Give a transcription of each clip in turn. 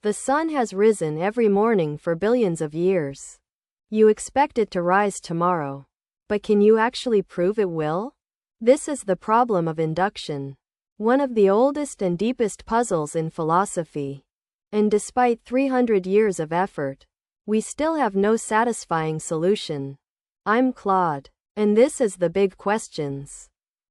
The sun has risen every morning for billions of years. You expect it to rise tomorrow. But can you actually prove it will? This is the problem of induction. One of the oldest and deepest puzzles in philosophy. And despite 300 years of effort, we still have no satisfying solution. I'm Claude. And this is The Big Questions.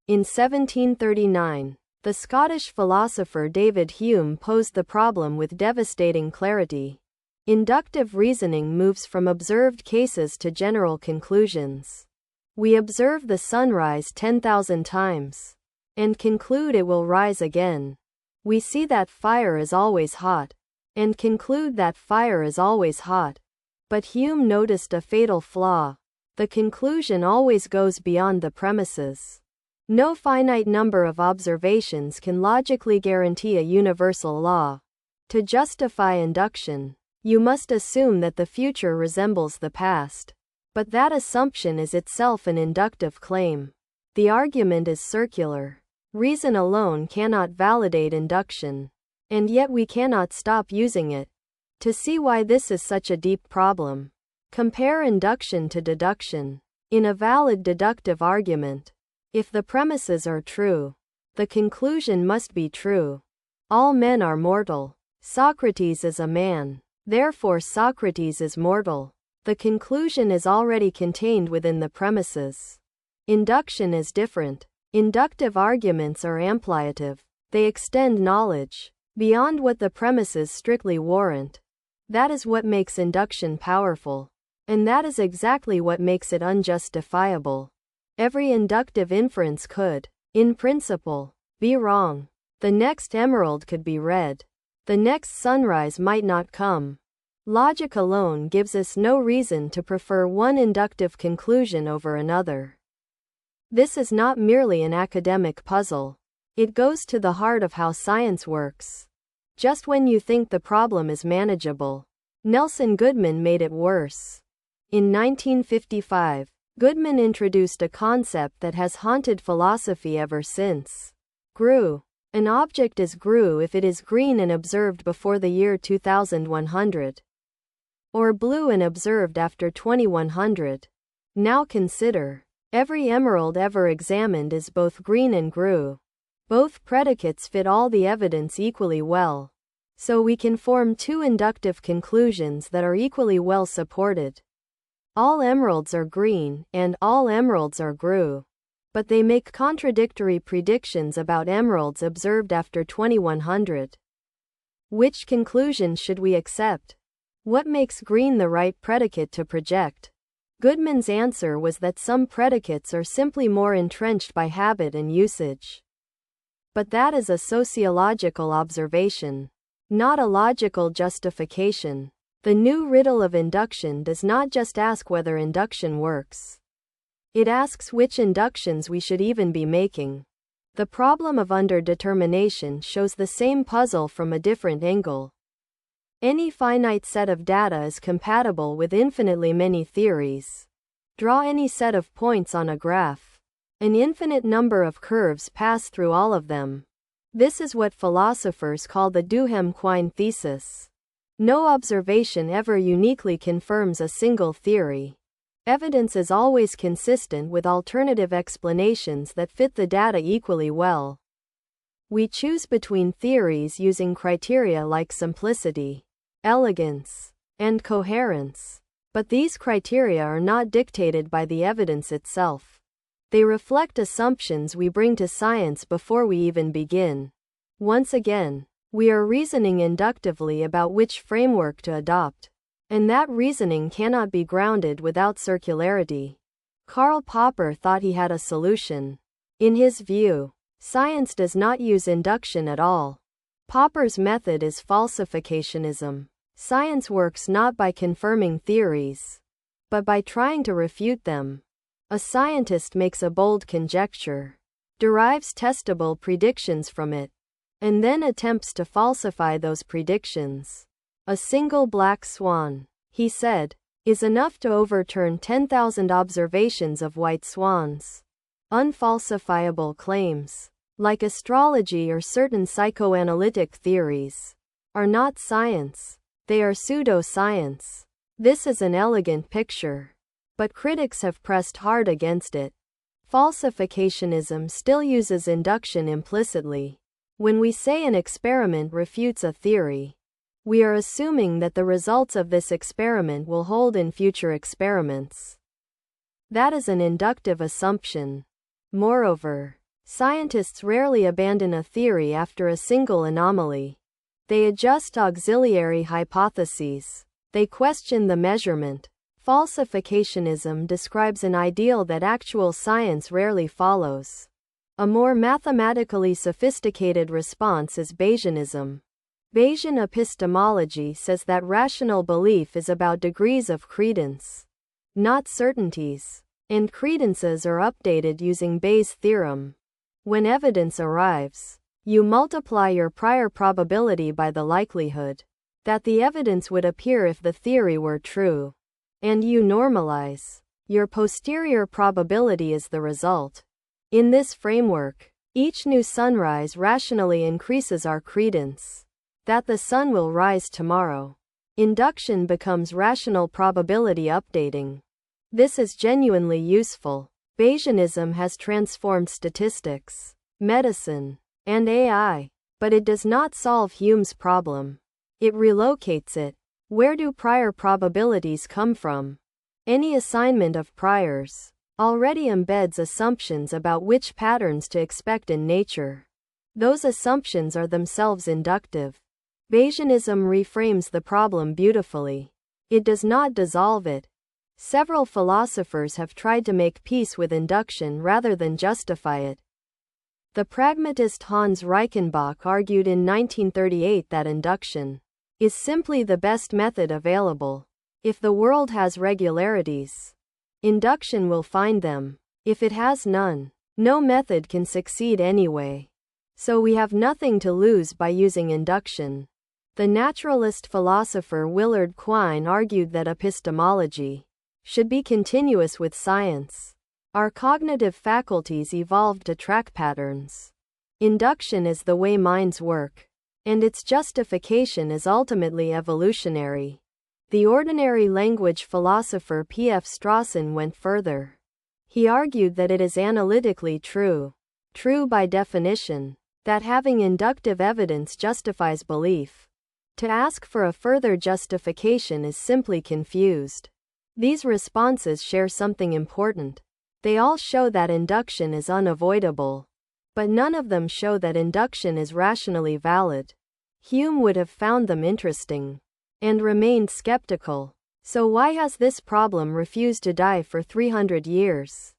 In 1739, the Scottish philosopher David Hume posed the problem with devastating clarity. Inductive reasoning moves from observed cases to general conclusions. We observe the sun rise 10,000 times and conclude it will rise again. We see that fire is always hot and conclude that fire is always hot. But Hume noticed a fatal flaw. The conclusion always goes beyond the premises. No finite number of observations can logically guarantee a universal law. To justify induction, you must assume that the future resembles the past. But that assumption is itself an inductive claim. The argument is circular. Reason alone cannot validate induction. And yet we cannot stop using it. To see why this is such a deep problem, compare induction to deduction. In a valid deductive argument, if the premises are true, the conclusion must be true. All men are mortal. Socrates is a man. Therefore Socrates is mortal. The conclusion is already contained within the premises. Induction is different. Inductive arguments are ampliative. They extend knowledge beyond what the premises strictly warrant. That is what makes induction powerful. And that is exactly what makes it unjustifiable. Every inductive inference could, in principle, be wrong. The next emerald could be red. The next sunrise might not come. Logic alone gives us no reason to prefer one inductive conclusion over another. This is not merely an academic puzzle. It goes to the heart of how science works. Just when you think the problem is manageable, Goodman made it worse. In 1955, Goodman introduced a concept that has haunted philosophy ever since. Grue. An object is grue if it is green and observed before the year 2100. Or blue and observed after 2100. Now consider. Every emerald ever examined is both green and grue. Both predicates fit all the evidence equally well. So we can form two inductive conclusions that are equally well supported. All emeralds are green, and all emeralds are grue. But they make contradictory predictions about emeralds observed after 2100. Which conclusion should we accept? What makes green the right predicate to project? Goodman's answer was that some predicates are simply more entrenched by habit and usage. But that is a sociological observation, not a logical justification. The new riddle of induction does not just ask whether induction works. It asks which inductions we should even be making. The problem of underdetermination shows the same puzzle from a different angle. Any finite set of data is compatible with infinitely many theories. Draw any set of points on a graph. An infinite number of curves pass through all of them. This is what philosophers call the Duhem-Quine thesis. No observation ever uniquely confirms a single theory. Evidence is always consistent with alternative explanations that fit the data equally well. We choose between theories using criteria like simplicity, elegance, and coherence. But these criteria are not dictated by the evidence itself. They reflect assumptions we bring to science before we even begin. Once again, we are reasoning inductively about which framework to adopt. And that reasoning cannot be grounded without circularity. Karl Popper thought he had a solution. In his view, science does not use induction at all. Popper's method is falsificationism. Science works not by confirming theories, but by trying to refute them. A scientist makes a bold conjecture, derives testable predictions from it, and then attempts to falsify those predictions. A single black swan, he said, is enough to overturn 10,000 observations of white swans. Unfalsifiable claims, like astrology or certain psychoanalytic theories, are not science. They are pseudoscience. This is an elegant picture, but critics have pressed hard against it. Falsificationism still uses induction implicitly. When we say an experiment refutes a theory, we are assuming that the results of this experiment will hold in future experiments. That is an inductive assumption. Moreover, scientists rarely abandon a theory after a single anomaly. They adjust auxiliary hypotheses. They question the measurement. Falsificationism describes an ideal that actual science rarely follows. A more mathematically sophisticated response is Bayesianism. Bayesian epistemology says that rational belief is about degrees of credence, not certainties, and credences are updated using Bayes' theorem. When evidence arrives, you multiply your prior probability by the likelihood that the evidence would appear if the theory were true, and you normalize your posterior probability as the result. In this framework, each new sunrise rationally increases our credence that the sun will rise tomorrow. Induction becomes rational probability updating. This is genuinely useful. Bayesianism has transformed statistics, medicine, and AI, but it does not solve Hume's problem. It relocates it. Where do prior probabilities come from? Any assignment of priors already embeds assumptions about which patterns to expect in nature. Those assumptions are themselves inductive. Bayesianism reframes the problem beautifully. It does not dissolve it. Several philosophers have tried to make peace with induction rather than justify it. The pragmatist Hans Reichenbach argued in 1938 that induction is simply the best method available. If the world has regularities, induction will find them. If it has none, no method can succeed anyway. So we have nothing to lose by using induction. The naturalist philosopher Willard Quine argued that epistemology should be continuous with science. Our cognitive faculties evolved to track patterns. Induction is the way minds work, and its justification is ultimately evolutionary. The ordinary language philosopher P.F. Strawson went further. He argued that it is analytically true by definition, that having inductive evidence justifies belief. To ask for a further justification is simply confused. These responses share something important. They all show that induction is unavoidable, but none of them show that induction is rationally valid. Hume would have found them interesting and remained skeptical. So why has this problem refused to die for 300 years?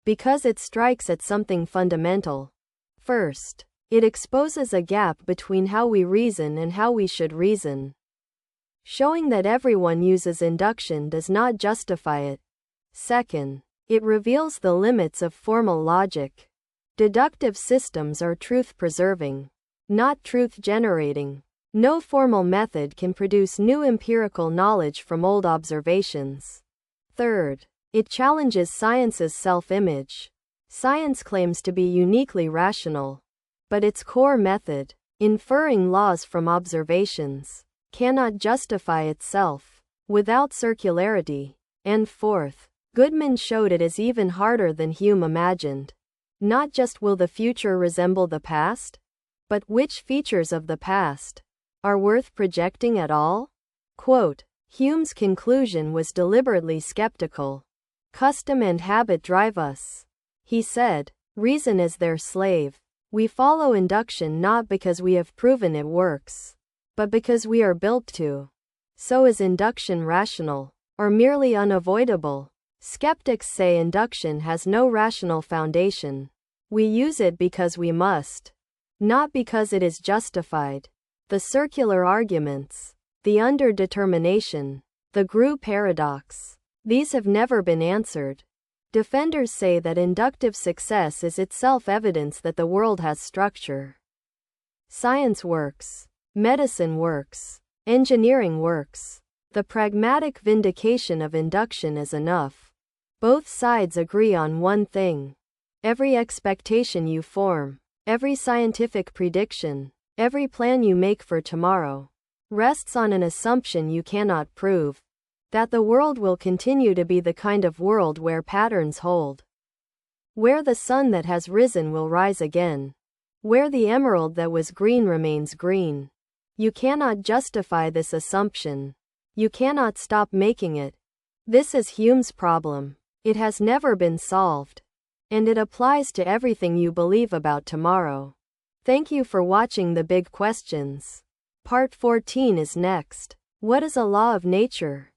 Because it strikes at something fundamental. First, it exposes a gap between how we reason and how we should reason. Showing that everyone uses induction does not justify it. Second, it reveals the limits of formal logic. Deductive systems are truth-preserving, not truth-generating. No formal method can produce new empirical knowledge from old observations. Third, it challenges science's self-image. Science claims to be uniquely rational, but its core method, inferring laws from observations, cannot justify itself without circularity. And fourth, Goodman showed it is even harder than Hume imagined. Not just will the future resemble the past, but which features of the past are worth projecting at all? Quote, Hume's conclusion was deliberately skeptical. Custom and habit drive us. He said, reason is their slave. We follow induction not because we have proven it works, but because we are built to. So is induction rational, or merely unavoidable? Skeptics say induction has no rational foundation. We use it because we must, not because it is justified. The circular arguments, the underdetermination, the grue paradox, these have never been answered. Defenders say that inductive success is itself evidence that the world has structure. Science works. Medicine works. Engineering works. The pragmatic vindication of induction is enough. Both sides agree on one thing. Every expectation you form, every scientific prediction, Every plan you make for tomorrow rests on an assumption you cannot prove, that the world will continue to be the kind of world where patterns hold, where the sun that has risen will rise again, where the emerald that was green remains green. You cannot justify this assumption. You cannot stop making it. This is Hume's problem. It has never been solved, and it applies to everything you believe about tomorrow. Thank you for watching The Big Questions. Part 14 is next. What is a law of nature?